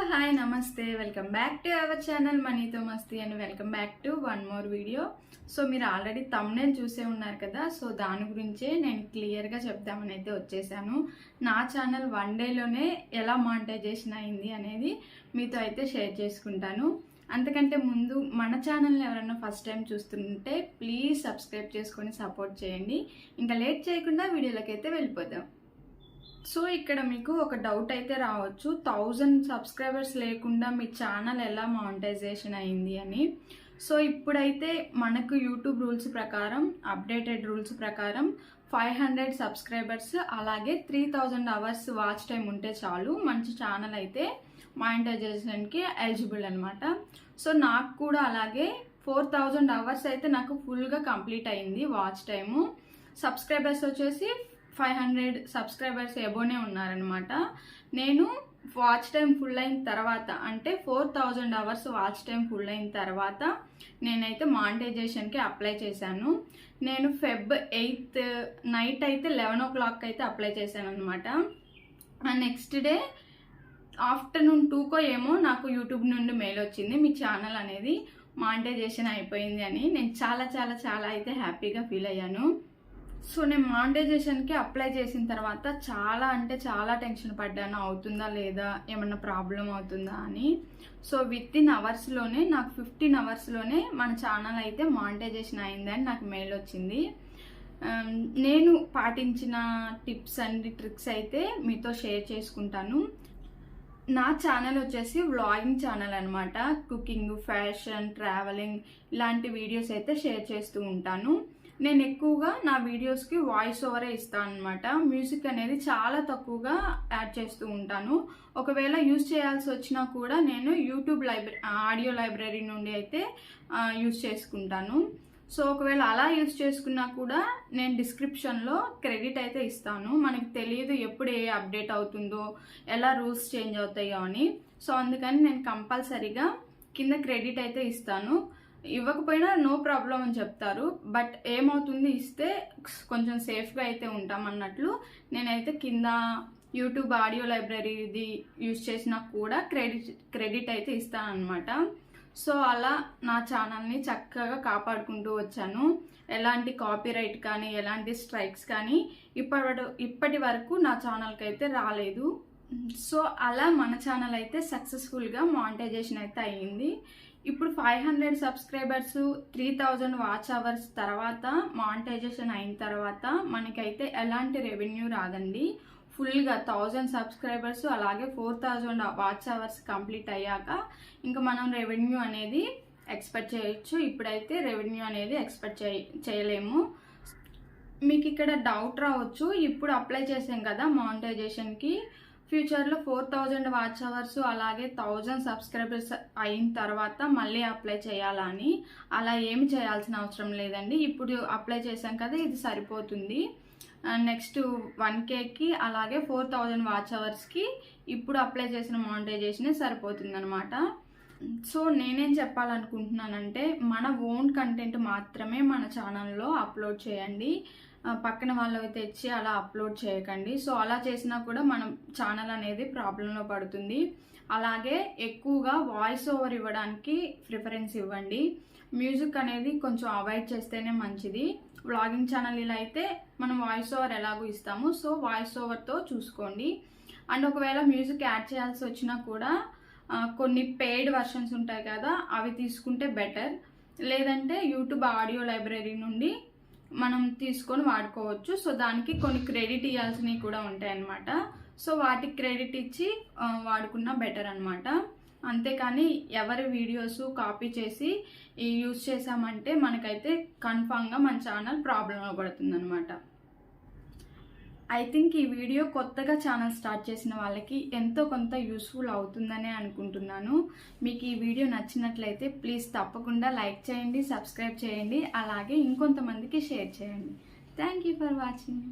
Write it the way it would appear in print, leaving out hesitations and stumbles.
Hi నమస్తే welcome back to our channel మనీతో మస్తీ and welcome back to one more video. So మీరు already thumbnail చూసే ఉన్నారు కదా, సో దాని గురించే నేను క్లియర్గా చెప్దామని అయితే వచ్చేసాను. నా ఛానల్ 1 డేలోనే ఎలా మానిటైజేషన్ అయింది అనేది మీతో అయితే షేర్ చేసుకుంటాను. అంతకంటే ముందు మన ఛానల్ని ఎవరైనా ఫస్ట్ టైం చూస్తుంటే ప్లీజ్ సబ్స్క్రైబ్ చేసుకొని సపోర్ట్ చేయండి. ఇంకా లేట్ చేయకుండా వీడియోలోకి అయితే వెళ్ళిపోదాం. సో ఇక్కడ మీకు ఒక డౌట్ అయితే రావచ్చు, 1000 సబ్స్క్రైబర్స్ లేకుండా మీ ఛానల్ ఎలా మానిటైజేషన్ అయింది అని. సో ఇప్పుడైతే మనకు యూట్యూబ్ రూల్స్ ప్రకారం, అప్డేటెడ్ రూల్స్ ప్రకారం 500 సబ్స్క్రైబర్స్ అలాగే 3000 అవర్స్ వాచ్ టైం ఉంటే చాలు మంచి ఛానల్ అయితే మానిటైజేషన్కి ఎలిజిబుల్ అనమాట. సో నాకు కూడా అలాగే 4000 అవర్స్ అయితే నాకు ఫుల్గా కంప్లీట్ అయింది వాచ్ టైము. సబ్స్క్రైబర్స్ వచ్చేసి 500 సబ్స్క్రైబర్స్ ఎబోనే ఉన్నారనమాట. నేను వాచ్ టైం ఫుల్ అయిన తర్వాత, అంటే 4000 అవర్స్ వాచ్ టైం ఫుల్ అయిన తర్వాత నేనైతే మానిటైజేషన్కి అప్లై చేశాను. నేను Feb 8th నైట్ అయితే 11 o'clock అయితే అప్లై చేశాను అనమాట. నెక్స్ట్ డే ఆఫ్టర్నూన్ 2కో ఏమో నాకు యూట్యూబ్ నుండి మెయిల్ వచ్చింది, మీ ఛానల్ అనేది మానిటైజేషన్ అయిపోయింది అని. నేను చాలా చాలా చాలా అయితే హ్యాపీగా ఫీల్ అయ్యాను. సో నేను మానిటైజేషన్కి అప్లై చేసిన తర్వాత చాలా అంటే చాలా టెన్షన్ పడ్డాను, అవుతుందా లేదా, ఏమన్నా ప్రాబ్లం అవుతుందా అని. సో వితిన్ అవర్స్లోనే నాకు 15 అవర్స్లోనే మన ఛానల్ అయితే మానిటైజేషన్ అయిందని నాకు మెయిల్ వచ్చింది. నేను పాటించిన టిప్స్ అండ్ ట్రిక్స్ అయితే మీతో షేర్ చేసుకుంటాను. నా ఛానల్ వచ్చేసి వ్లాగింగ్ ఛానల్ అనమాట. కుకింగ్, ఫ్యాషన్, ట్రావెలింగ్ ఇలాంటి వీడియోస్ అయితే షేర్ చేస్తూ ఉంటాను. నేను ఎక్కువగా నా వీడియోస్కి వాయిస్ ఓవరే ఇస్తాను అనమాట. మ్యూజిక్ అనేది చాలా తక్కువగా యాడ్ చేస్తూ ఉంటాను. ఒకవేళ యూజ్ చేయాల్సి వచ్చినా కూడా నేను యూట్యూబ్ ఆడియో లైబ్రరీ నుండి అయితే యూజ్ చేసుకుంటాను. సో ఒకవేళ అలా యూజ్ చేసుకున్నా కూడా నేను డిస్క్రిప్షన్లో క్రెడిట్ అయితే ఇస్తాను. మనకి తెలియదు ఎప్పుడు ఏ అప్డేట్ అవుతుందో, ఎలా రూల్స్ చేంజ్ అవుతాయో అని. సో అందుకని నేను కంపల్సరీగా కింద క్రెడిట్ అయితే ఇస్తాను. ఇవ్వకపోయినా నో ప్రాబ్లం అని చెప్తారు, బట్ ఏమవుతుంది ఇస్తే కొంచెం సేఫ్గా అయితే ఉంటాం అన్నట్లు నేనైతే కింద యూట్యూబ్ ఆడియో లైబ్రరీది యూజ్ చేసినా కూడా క్రెడిట్ అయితే ఇస్తాను అనమాట. సో అలా నా ఛానల్ని చక్కగా కాపాడుకుంటూ వచ్చాను. ఎలాంటి కాపీరైట్ కానీ ఎలాంటి స్ట్రైక్స్ కానీ ఇప్పటి వరకు నా ఛానల్కి అయితే రాలేదు. సో అలా మన ఛానల్ అయితే సక్సెస్ఫుల్గా మానిటైజేషన్ అయితే అయ్యింది. ఇప్పుడు 500 సబ్స్క్రైబర్స్, 3000 వాచ్ అవర్స్ తర్వాత మానిటైజేషన్ అయిన తర్వాత మనకైతే ఎలాంటి రెవెన్యూ రాదండి. ఫుల్గా 1000 సబ్స్క్రైబర్స్ అలాగే 4000 వాచ్ అవర్స్ కంప్లీట్ అయ్యాక ఇంకా మనం రెవెన్యూ అనేది ఎక్స్పెక్ట్ చేయొచ్చు. ఇప్పుడైతే రెవెన్యూ అనేది ఎక్స్పెక్ట్ చేయలేము. మీకు ఇక్కడ డౌట్ రావచ్చు, ఇప్పుడు అప్లై చేసాం కదా మానిటైజేషన్కి, ఫ్యూచర్లో 4000 వాచ్ అవర్స్ అలాగే 1000 సబ్స్క్రైబర్స్ అయిన తర్వాత మళ్ళీ అప్లై చేయాలని. అలా ఏమి చేయాల్సిన అవసరం లేదండి. ఇప్పుడు అప్లై చేశాం కదా, ఇది సరిపోతుంది. నెక్స్ట్ 1Kకి అలాగే 4000 వాచ్ అవర్స్కి ఇప్పుడు అప్లై చేసిన మానిటైజేషనే సరిపోతుంది అనమాట. సో నేనేం చెప్పాలనుకుంటున్నానంటే, మన ఓన్ కంటెంట్ మాత్రమే మన ఛానల్లో అప్లోడ్ చేయండి. పక్కన వాళ్ళవి తెచ్చి అలా అప్లోడ్ చేయకండి. సో అలా చేసినా కూడా మన ఛానల్ అనేది ప్రాబ్లంలో పడుతుంది. అలాగే ఎక్కువగా వాయిస్ ఓవర్ ఇవ్వడానికి ప్రిఫరెన్స్ ఇవ్వండి. మ్యూజిక్ అనేది కొంచెం అవాయిడ్ చేస్తేనే మంచిది. వ్లాగింగ్ ఛానల్ ఇలా అయితే మనం వాయిస్ ఓవర్ ఎలాగో ఇస్తాము, సో వాయిస్ ఓవర్తో చూసుకోండి. అండ్ ఒకవేళ మ్యూజిక్ యాడ్ చేయాల్సి వచ్చినా కూడా కొన్ని పెయిడ్ వర్షన్స్ ఉంటాయి కదా, అవి తీసుకుంటే బెటర్. లేదంటే యూట్యూబ్ ఆడియో లైబ్రరీ నుండి మనం తీసుకొని వాడుకోవచ్చు. సో దానికి కొన్ని క్రెడిట్ ఇవ్వాల్సినవి కూడా ఉంటాయి అన్నమాట. సో వాటికి క్రెడిట్ ఇచ్చి వాడుకున్నా బెటర్ అనమాట. అంతేకాని ఎవరి వీడియోస్ కాపీ చేసి యూజ్ చేసామంటే మనకైతే కన్ఫామ్గా మన ఛానల్ ప్రాబ్లంలో పడుతుంది అనమాట. ఐ థింక్ ఈ వీడియో కొత్తగా ఛానల్ స్టార్ట్ చేసిన వాళ్ళకి ఎంతో కొంత యూస్ఫుల్ అవుతుందనే అనుకుంటున్నాను. మీకు ఈ వీడియో నచ్చినట్లయితే ప్లీజ్ తప్పకుండా లైక్ చేయండి, సబ్స్క్రైబ్ చేయండి, అలాగే ఇంకొంతమందికి షేర్ చేయండి. Thank you for watching.